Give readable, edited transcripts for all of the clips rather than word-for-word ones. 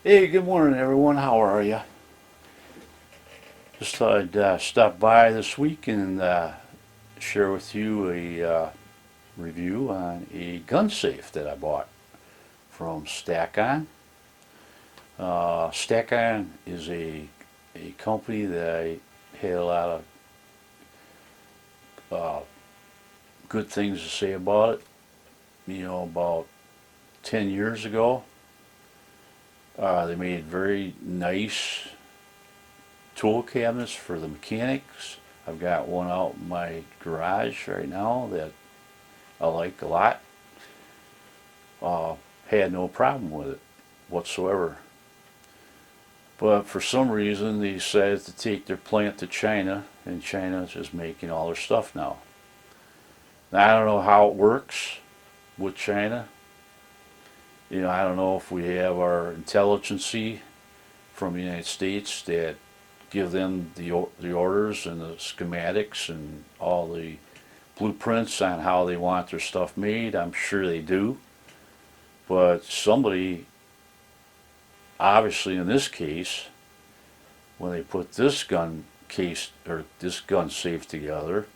Hey, good morning, everyone. How are you? Just thought I'd stop by this week and share with you a review on a gun safe that I bought from Stack-On. Stack-On is a company that I had a lot of uh, good things to say about it. About 10 years ago, they made very nice tool cabinets for the mechanics. I've got one out in my garage right now that I like a lot. Uh, Had no problem with it whatsoever. But for some reason, they decided to take their plant to China, and China is just making all their stuff now. Now, I don't know how it works with China. I don't know if we have our intelligence from the United States that give them the orders and the schematics and all the blueprints on how they want their stuff made. I'm sure they do. But somebody, obviously in this case, when they put this gun case or this gun safe together,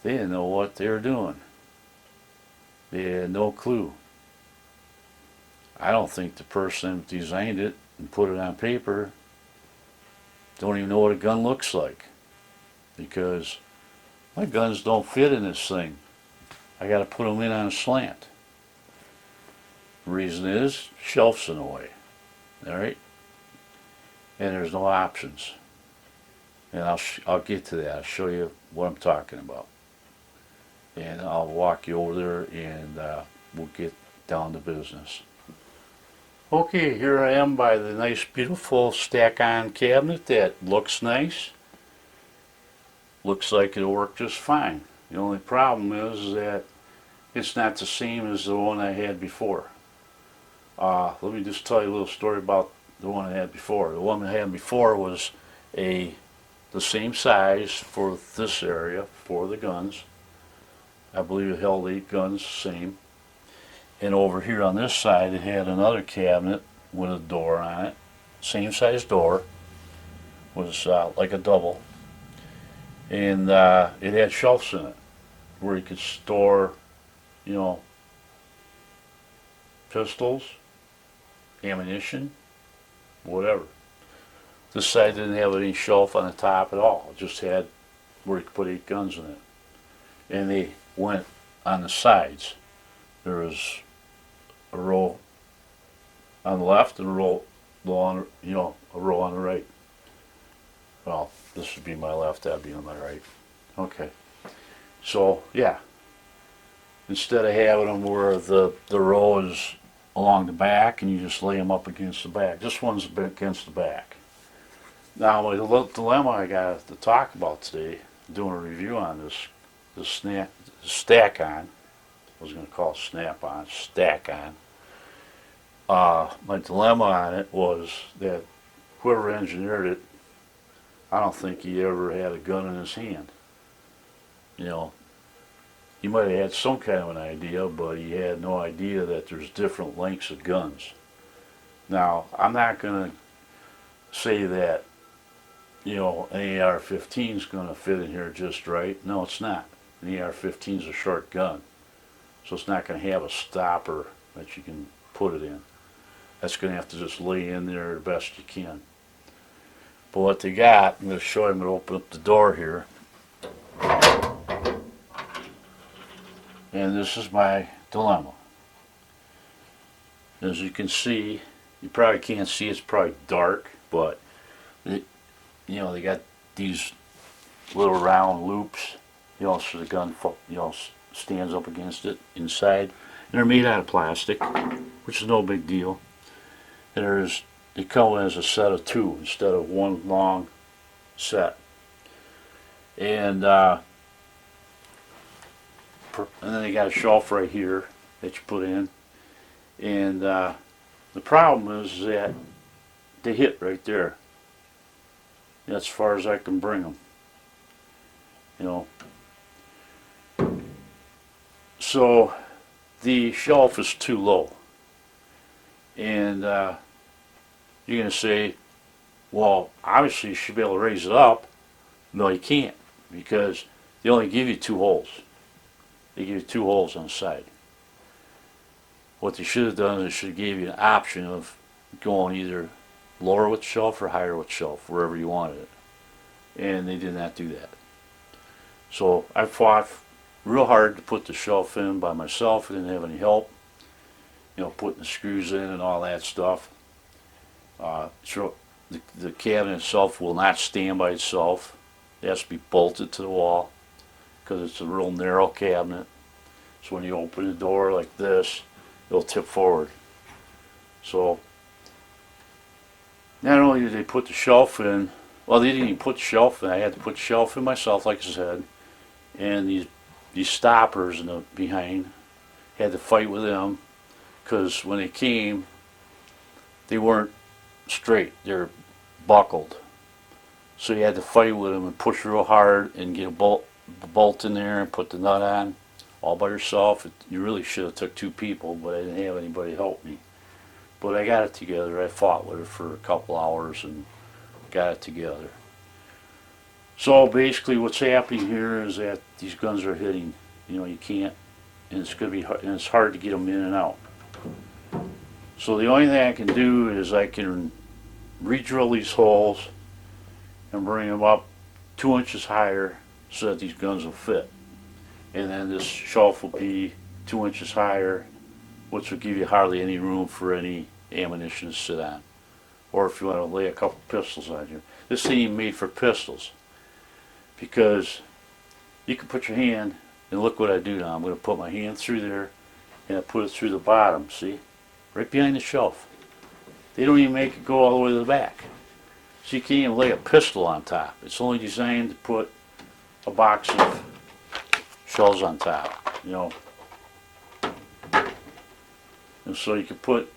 they didn't know what they were doing. They had no clue. I don't think the person who designed it and put it on paper don't even know what a gun looks like, because my guns don't fit in this thing. I got to put them in on a slant. The reason is shelf's in the way. All right, and there's no options. And I'll get to that. I'll show you what I'm talking about, and I'll walk you over there, and we'll get down to business. Okay, here I am by the nice, beautiful Stack-On cabinet that looks nice. Looks like it'll work just fine. The only problem is that it's not the same as the one I had before. Let me just tell you a little story about the one I had before. The one I had before was the same size for this area for the guns. I believe it held 8 guns, same. And over here on this side, it had another cabinet with a door on it, same size door, was like a double, and it had shelves in it where you could store, you know, pistols, ammunition, whatever. This side didn't have any shelf on the top at all. It just had where you could put 8 guns in it, and they went on the sides. There was a row on the left and a row on, a row on the right. Well, this would be my left, that'd be on my right. Okay. So, yeah. Instead of having them where the row is along the back and you just lay them up against the back, this one's against the back. Now, the dilemma I got to talk about today, doing a review on this Stack-On. I was going to call it Snap-on, Stack-On. My dilemma on it was that whoever engineered it, I don't think he ever had a gun in his hand. He might have had some kind of an idea, but he had no idea that there's different lengths of guns. Now, I'm not going to say that, an AR-15 is going to fit in here just right. No, it's not. An AR-15 is a short gun, so it's not going to have a stopper that you can put it in. That's going to have to just lay in there the best you can. But what they got, I'm going to show you. I'm going to open up the door here. And this is my dilemma. As you can see, you probably can't see, it's probably dark, but they got these little round loops, so the gun, stands up against it inside. And they're made out of plastic, which is no big deal. And they come as a set of 2 instead of one long set. And then they got a shelf right here that you put in. And the problem is that they hit right there. That's as far as I can bring them. So the shelf is too low. And you're going to say, well, obviously you should be able to raise it up. No, you can't, because they only give you 2 holes. They give you 2 holes on the side. What they should have done is they should have gave you an option of going either lower with shelf or higher with shelf, wherever you wanted it. And they did not do that. So I fought real hard to put the shelf in by myself. I didn't have any help. You know, putting the screws in and all that stuff. So the cabinet itself will not stand by itself. It has to be bolted to the wall because it's a real narrow cabinet. So when you open the door like this, it'll tip forward. So not only did they put the shelf in, well, they didn't even put the shelf in. I had to put the shelf in myself, like I said. And these stoppers in the behind, had to fight with them because when they came, they weren't straight. They're buckled. So you had to fight with them and push real hard and get a bolt in there and put the nut on all by yourself. You really should have took 2 people, but I didn't have anybody help me. But I got it together. I fought with it for a couple hours and got it together. So basically what's happening here is that these guns are hitting. You know, you can't, and it's going to be hard, and it's hard to get them in and out. So the only thing I can do is I can re-drill these holes and bring them up 2 inches higher so that these guns will fit. And then this shelf will be 2 inches higher, which will give you hardly any room for any ammunition to sit on. Or if you want to lay a couple pistols on you. This ain't even made for pistols, because you can put your hand, and look what I do now. I'm going to put my hand through there and I put it through the bottom, see? Right behind the shelf. They don't even make it go all the way to the back. So you can't even lay a pistol on top. It's only designed to put a box of shells on top, you know. And so you can put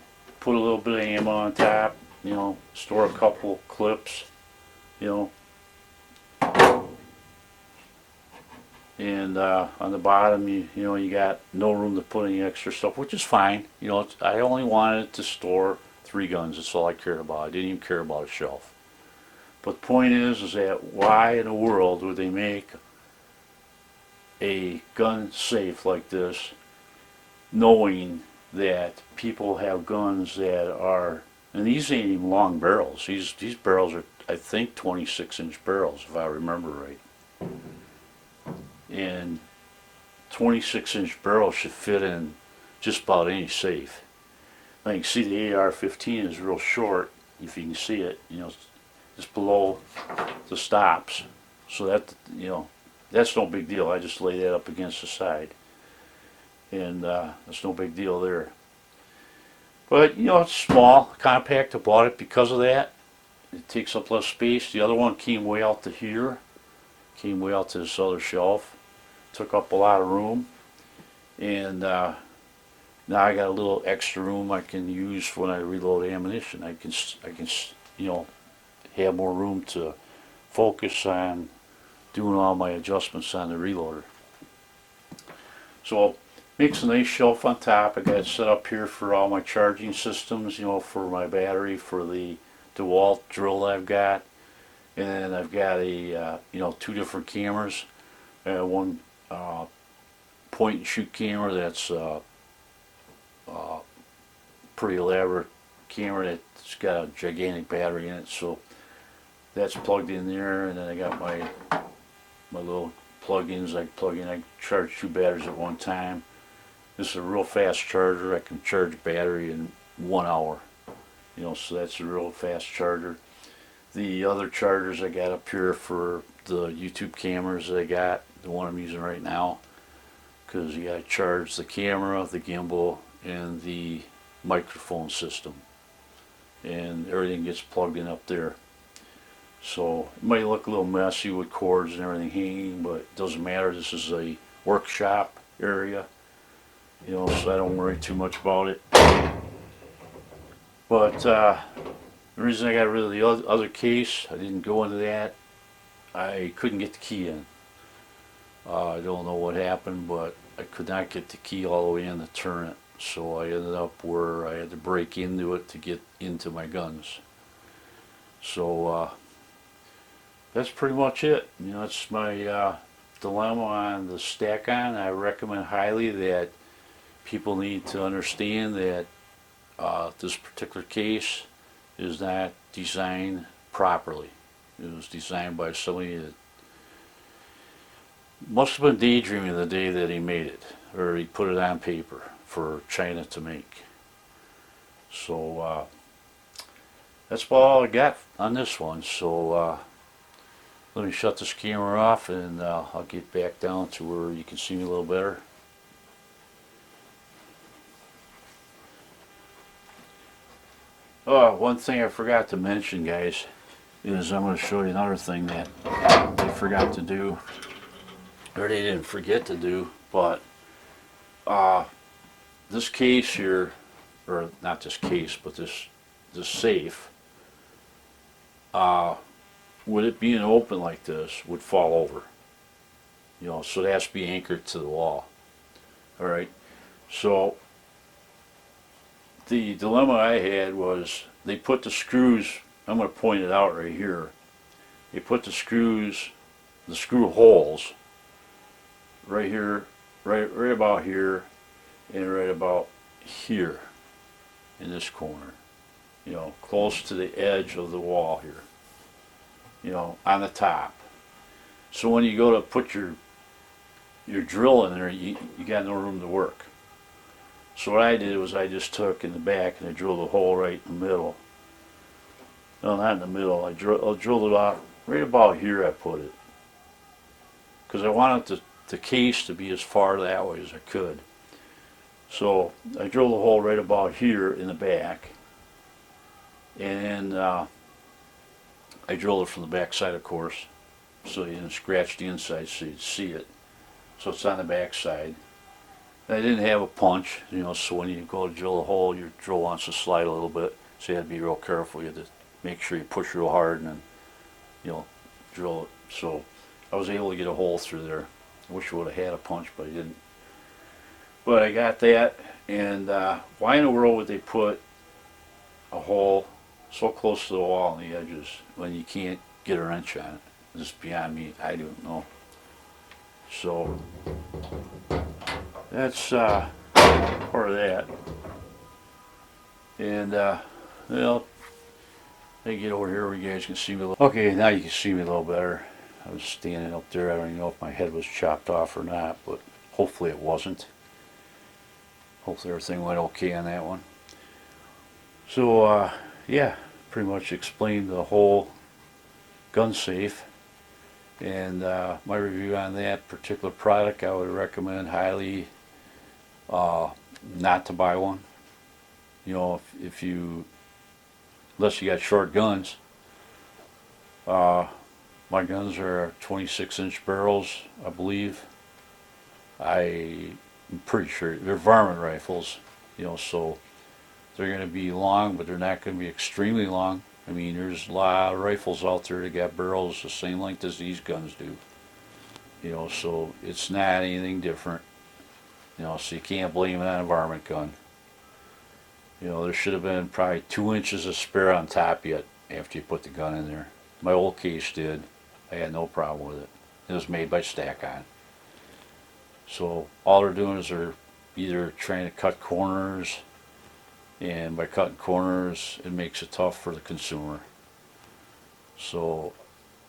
a little bit of ammo on top, you know, store a couple clips, you know. And on the bottom, you know, you got no room to put any extra stuff, which is fine. You know, I only wanted to store 3 guns. That's all I cared about. I didn't even care about a shelf. But the point is that why in the world would they make a gun safe like this, knowing that people have guns that are, and these ain't even long barrels. These barrels are, I think, 26-inch barrels, if I remember right. And 26-inch barrels should fit in just about any safe. Now you can see the AR-15 is real short, if you can see it, you know, just below the stops. So that, you know, that's no big deal. I just lay that up against the side. And that's no big deal there. But, you know, it's small, compact. I bought it because of that. It takes up less space. The other one came way out to here. Came way out to this other shelf. Took up a lot of room. And now I got a little extra room I can use when I reload ammunition. I can, you know, have more room to focus on doing all my adjustments on the reloader. So makes a nice shelf on top. I got it set up here for all my charging systems, you know, for my battery, for the DeWalt drill that I've got. And I've got a, you know, 2 different cameras. One point and shoot camera that's pretty elaborate camera that's got a gigantic battery in it, so that's plugged in there. And then I got my little plug-ins I plug in. I charge 2 batteries at one time. This is a real fast charger. I can charge a battery in 1 hour, you know, so that's a real fast charger. The other chargers I got up here for the YouTube cameras that I got, the one I'm using right now, because you got to charge the camera, the gimbal, and the microphone system, and everything gets plugged in up there. So it might look a little messy with cords and everything hanging, but it doesn't matter. This is a workshop area, you know, so I don't worry too much about it. But the reason I got rid of the other case, I didn't go into that. I couldn't get the key in. I don't know what happened, but I could not get the key all the way in to turn it. So I ended up where I had to break into it to get into my guns. So that's pretty much it. You know, that's my dilemma on the Stack-On. I recommend highly that people need to understand that this particular case is not designed properly. It was designed by somebody that must have been daydreaming the day that he made it, or he put it on paper for China to make. So that's about all I got on this one. So let me shut this camera off, and I'll get back down to where you can see me a little better. Oh, one thing I forgot to mention, guys, is I'm going to show you another thing that they forgot to do, or they didn't forget to do, but this case here, or not this case, but this safe, with it being open like this, would fall over. You know, so it has to be anchored to the wall. All right. So the dilemma I had was they put the screws. I'm going to point it out right here. They put the screws, the screw holes, right here, right about here, and right about here, in this corner. You know, close to the edge of the wall here. You know, on the top. So when you go to put your drill in there, you got no room to work. So what I did was I just took in the back and I drilled a hole right in the middle. No, not in the middle. I drilled it out right about here. I put it because I wanted the case to be as far that way as I could. So I drilled a hole right about here in the back, and I drilled it from the back side, of course, so you didn't scratch the inside so you'd see it. So it's on the back side. And I didn't have a punch, you know, so when you go to drill a hole, your drill wants to slide a little bit, so you had to be real careful. You had to make sure you push real hard and then, you know, drill it. So I was able to get a hole through there. I wish I would have had a punch, but I didn't. But I got that, and why in the world would they put a hole so close to the wall on the edges when you can't get a wrench on it? It's beyond me. I don't know. So that's part of that. And well, I get over here where you guys can see me a little. Okay, now you can see me a little better. I was standing up there. I don't even know if my head was chopped off or not, but hopefully it wasn't. Hopefully everything went okay on that one. So yeah, pretty much explained the whole gun safe, and my review on that particular product. I would recommend highly not to buy one. You know, if you, unless you got short guns. My guns are 26-inch barrels, I believe. I'm pretty sure they're varmint rifles, you know, so they're going to be long, but they're not going to be extremely long. I mean, there's a lot of rifles out there that got barrels the same length as these guns do. You know, so it's not anything different. You know, so you can't blame it on a varmint gun. You know, there should have been probably 2 inches of spare on top yet after you put the gun in there. My old case did. I had no problem with it. It was made by Stack-On. So all they're doing is they're either trying to cut corners, and by cutting corners it makes it tough for the consumer. So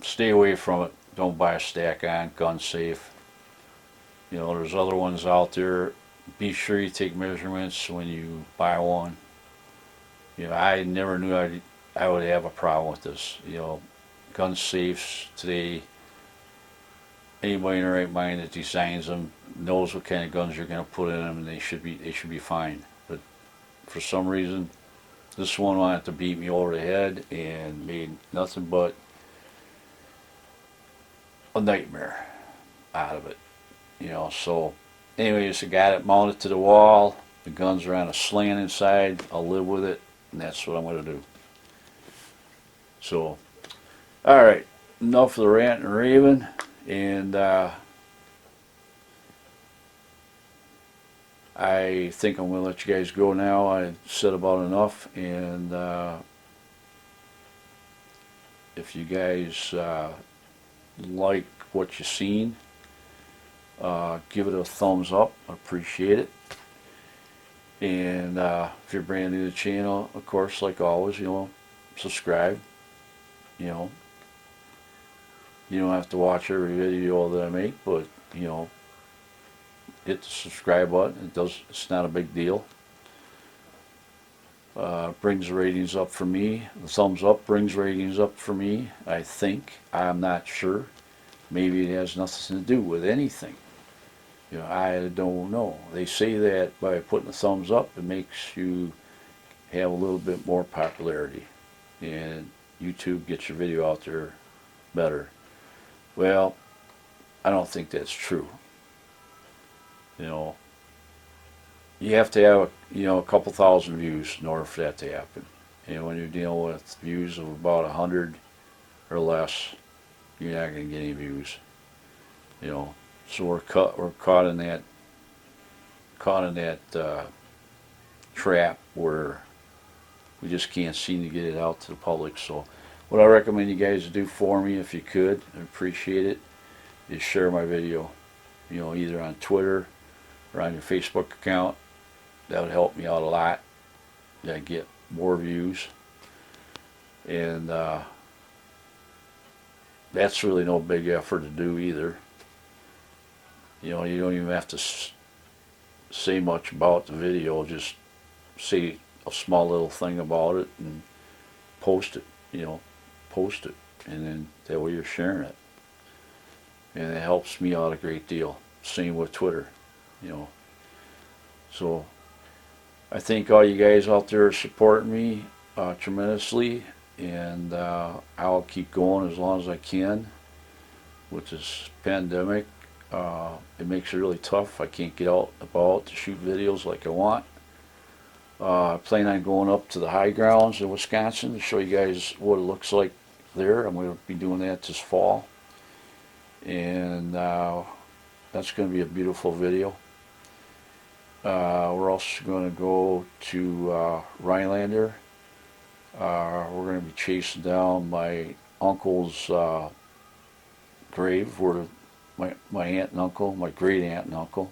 stay away from it. Don't buy a Stack-On, gun safe. You know, there's other ones out there. Be sure you take measurements when you buy one. You know, I never knew I would have a problem with this. You know, gun safes today, anybody in their right mind that designs them knows what kind of guns you're going to put in them, and they should be fine. But for some reason, this one wanted to beat me over the head and made nothing but a nightmare out of it. You know, so anyways, I got it mounted to the wall. The guns are on a slant inside. I'll live with it, and that's what I'm going to do. So, all right, enough of the rant and raving, and I I think I'm going to let you guys go now. I said about enough, and if you guys like what you've seen, give it a thumbs up. I appreciate it. And if you're brand new to the channel, of course, like always, subscribe. You know, you don't have to watch every video that I make, but hit the subscribe button. It's not a big deal. Brings the ratings up for me. The thumbs up brings ratings up for me, I think. I'm not sure. Maybe it has nothing to do with anything. I don't know. They say that by putting the thumbs up, it makes you have a little bit more popularity, and YouTube gets your video out there better. Well, I don't think that's true. You have to have a couple thousand views in order for that to happen. And when you're dealing with views of about 100 or less, you're not going to get any views. So we're caught in that trap where we just can't seem to get it out to the public. So what I recommend you guys do for me, if you could, I appreciate it, is share my video. Either on Twitter or on your Facebook account. That would help me out a lot. I get more views, and that's really no big effort to do either. You don't even have to say much about the video. Just say a small little thing about it and post it. Post it, and then that way you're sharing it, and it helps me out a great deal. Same with Twitter. So I thank all you guys out there supporting me tremendously, and I'll keep going as long as I can with this pandemic. It makes it really tough. I can't get out about to shoot videos like I want. I plan on going up to the high grounds in Wisconsin to show you guys what it looks like there. I'm going to be doing that this fall, and that's going to be a beautiful video. We're also going to go to Rhinelander. We're going to be chasing down my uncle's grave, where my aunt and uncle, my great aunt and uncle.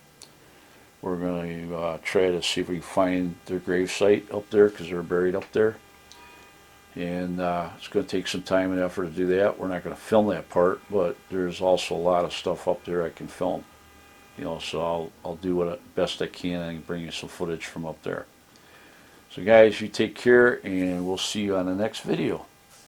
We're going to try to see if we can find their grave site up there, because they're buried up there. And it's going to take some time and effort to do that. We're not going to film that part, but there's also a lot of stuff up there I can film. So I'll do what best I can and bring you some footage from up there. So guys, you take care, and we'll see you on the next video.